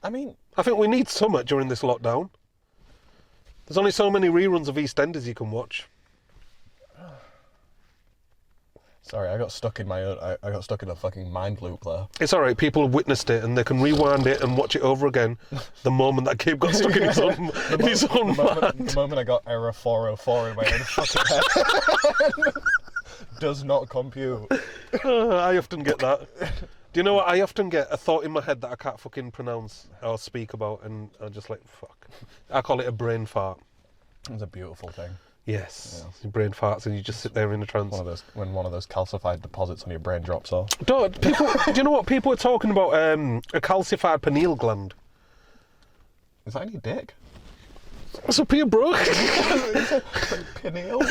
I mean... I think we need summer during this lockdown. There's only so many reruns of EastEnders you can watch. Sorry, I got stuck in my own... I got stuck in a fucking mind loop there. It's alright, people have witnessed it and they can rewind it and watch it over again the moment that Gabe got stuck in his own mind. The moment I got error 404 in my own fucking head. Does not compute. I often get that. Do you know what? I often get a thought in my head that I can't fucking pronounce or speak about, and I'm just like, fuck. I call it a brain fart. It's a beautiful thing. Yes. Yeah. Your brain farts and you just sit there in a trance. When one of those calcified deposits on your brain drops off. Do you know what? People are talking about a calcified pineal gland. Is that any dick? What's up here, bro? Pineal?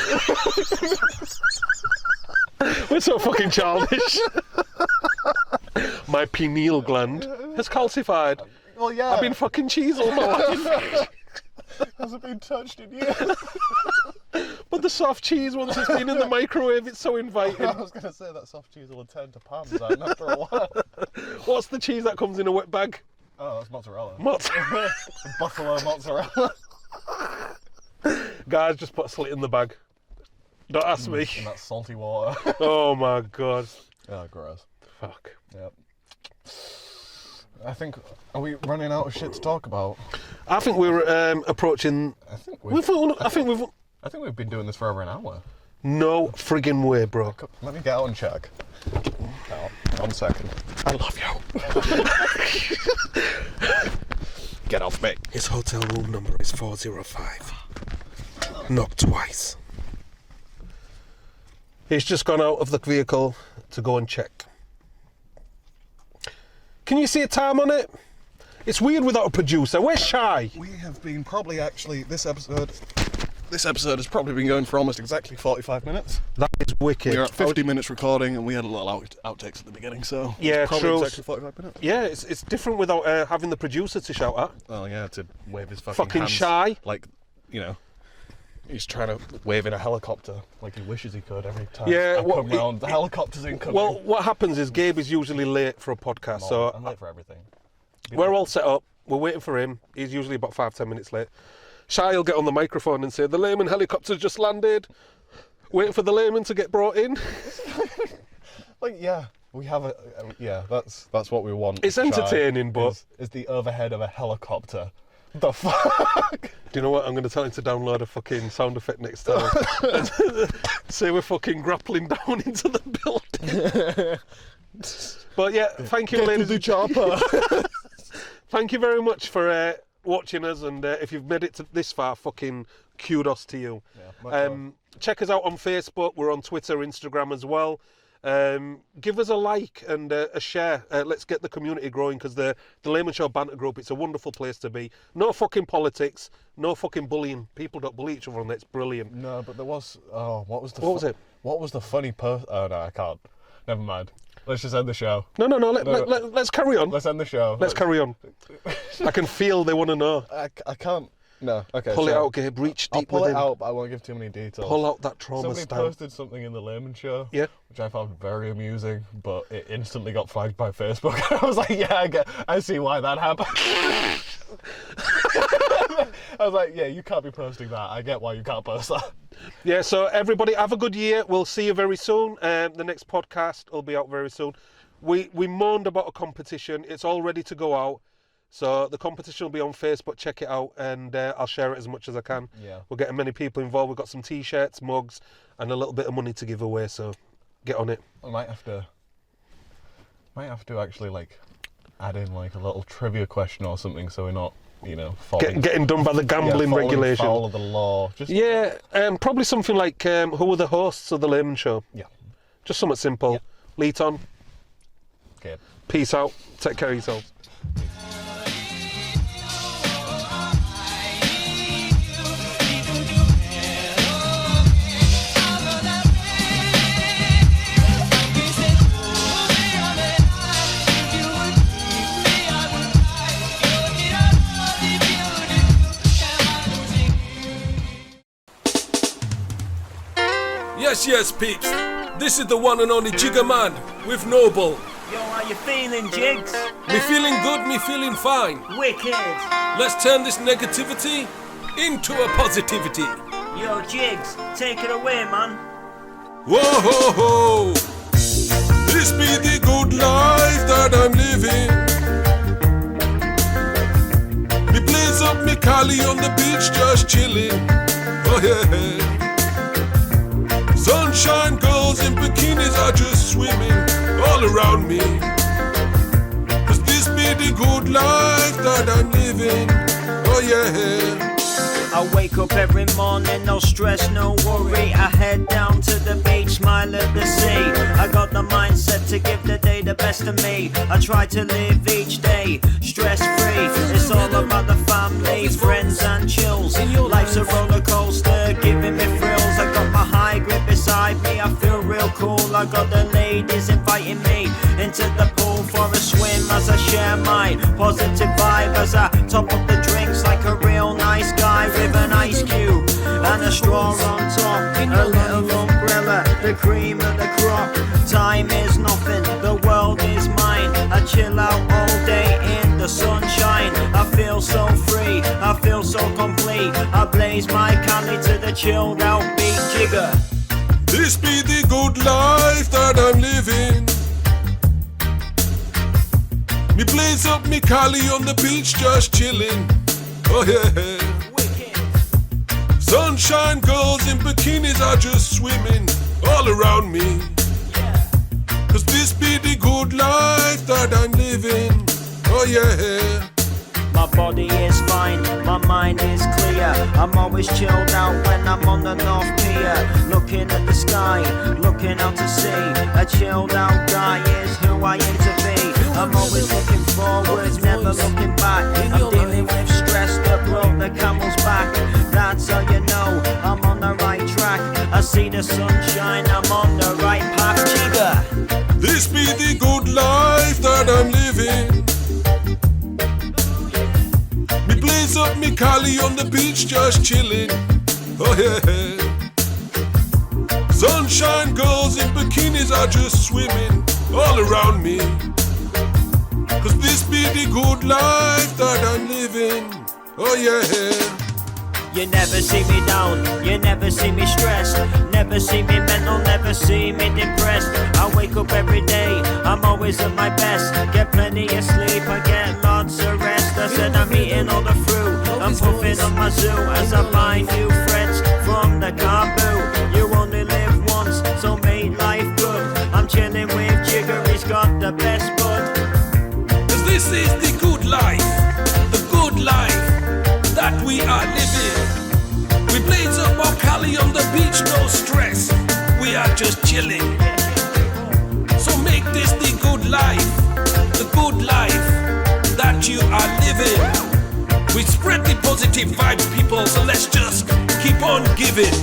We're so fucking childish. My pineal gland has calcified. Well, yeah. I've been fucking cheese all my life. Hasn't been touched in years. But the soft cheese, once it's been in the microwave, it's so inviting. I was going to say that soft cheese will turn to parmesan after a while. What's the cheese that comes in a wet bag? Oh, that's mozzarella. Buffalo mozzarella. Guys, just put a slit in the bag. Don't ask me. In that salty water. Oh my god. Oh, gross. Fuck. Yep. I think, are we running out of shit to talk about? I think we're approaching... I think we've been doing this for over an hour. No friggin' way, bro. Let me get out and check. Oh, 1 second. I love you. Get off me. His hotel room number is 405. Knock twice. He's just gone out of the vehicle to go and check. Can you see a time on it? It's weird without a producer. Where's Shy? We have been probably actually, this episode has probably been going for almost exactly 45 minutes. That is wicked. We were at 50 minutes recording and we had a little outtakes at the beginning, so yeah, it's probably true. exactly 45 minutes. Yeah, it's different without having the producer to shout at. Oh yeah, to wave his fucking hands. Shy. Like, you know, he's trying to wave in a helicopter like he wishes he could every time. Yeah, I come round, the helicopter's incoming. Well, what happens is Gabe is usually late for a podcast, so I'm late for everything. We're all set up. We're waiting for him. He's usually about 5-10 minutes late. Shy will get on the microphone and say, "The Laymen helicopter's just landed." Waiting for the Laymen to get brought in. Like, yeah, we have a yeah. That's what we want. It's entertaining, but is the overhead of a helicopter. The fuck? Do you know what? I'm going to tell him to download a fucking sound effect next time. Say we're fucking grappling down into the building. But yeah, thank you, ladies. Get to the chopper. Thank you very much for watching us, and if you've made it to this far, fucking kudos to you. Yeah, check us out on Facebook. We're on Twitter, Instagram as well. Give us a like and a share. Let's get the community growing, because the Laymen Show banter group, it's a wonderful place to be. No fucking politics, no fucking bullying. People don't bully each other, and that's brilliant. No, but there was... Oh, what was it? What was the funny Oh, no, I can't. Never mind. Let's just end the show. No. Let's carry on. Let's end the show. Let's carry on. I can feel they want to know. I can't... No, okay. Pull it out, Gabe. Reach deep I'll pull within. it out, but I won't give too many details. Pull out that trauma Somebody stamp. posted something in the Laymen Show, yeah, which I found very amusing, but it instantly got flagged by Facebook. I was like, yeah, I see why that happened. I was like, yeah, you can't be posting that. I get why you can't post that. Yeah, so everybody have a good year. We'll see you very soon. The next podcast will be out very soon. We moaned about a competition. It's all ready to go out. So the competition will be on Facebook. Check it out, and I'll share it as much as I can. Yeah. We're getting many people involved. We've got some T-shirts, mugs, and a little bit of money to give away. So get on it. I might have to actually like add in like a little trivia question or something, so we're not, you know, Getting done by the gambling regulation. Foul of the law. Just Yeah, probably something like who were the hosts of the Laymen Show? yeah. Just something simple. Yeah. Lead on. Okay. Peace out. Take care of yourselves. Yes, peeps. This is the one and only Jigger Man with Noble. Yo, how you feeling, Jigs? Me feeling good, me feeling fine. Wicked. Let's turn this negativity into a positivity. Yo, Jigs, take it away, man. Whoa, ho, ho. This be the good life that I'm living. Me blaze up me Cali on the beach just chilling. Oh yeah. Sunshine girls in bikinis are just swimming all around me. 'Cause this be the good life that I'm living. Oh yeah. I wake up every morning, no stress, no worry. I head down to the beach, smile at the sea. I got the mindset to give the day the best of me. I try to live each day stress-free. It's all about the family, friends and chills. Life's a roller coaster, giving me thrills. I got my high grip beside me, I feel real cool. I got the ladies inviting me into the pool for a swim as I share my positive vibe. As I top up the drinks like a real nice guy with an ice cube and a straw on top, a little umbrella, the cream of the crop. Time is nothing, the world is mine. I chill out all day in the sunshine. I feel so free, I feel so complete. I blaze my Cali to the chilled out beat. Jigger. This be the good life that I'm living. Me blaze up me Cali on the beach just chilling. Oh yeah. Sunshine girls in bikinis are just swimming all around me. 'Cause this be the good life that I'm living. Oh yeah. My body is fine, my mind is clear. I'm always chilled out when I'm on the North Pier. Looking at the sky, looking out to sea. A chilled out guy is who I aim to be. I'm always looking forward, never looking back. I'm dealing with stress that broke the camel's back. That's how you know I'm on the right track. I see the sunshine, I'm on the right path. Jigger. This be the good life that I'm living. Me blaze up me Cali on the beach just chilling. Oh yeah. Sunshine girls in bikinis are just swimming all around me. 'Cause this be the good life that I'm living. Oh yeah. You never see me down, you never see me stressed. Never see me mental, never see me depressed. I wake up every day, I'm always at my best. Get plenty of sleep, I get lots of rest. I said I'm eating all the fruit, I'm puffing on my zoo as I buy new friends from the car boot. You only live once, so make life good. I'm chilling with Jigger, he's got the best bud. 'Cause this is the good life that we are living. We blaze up our Cali on the beach, no stress. We are just chilling. So make this the good life that you are living. We spread the positive vibes, people, so let's just keep on giving.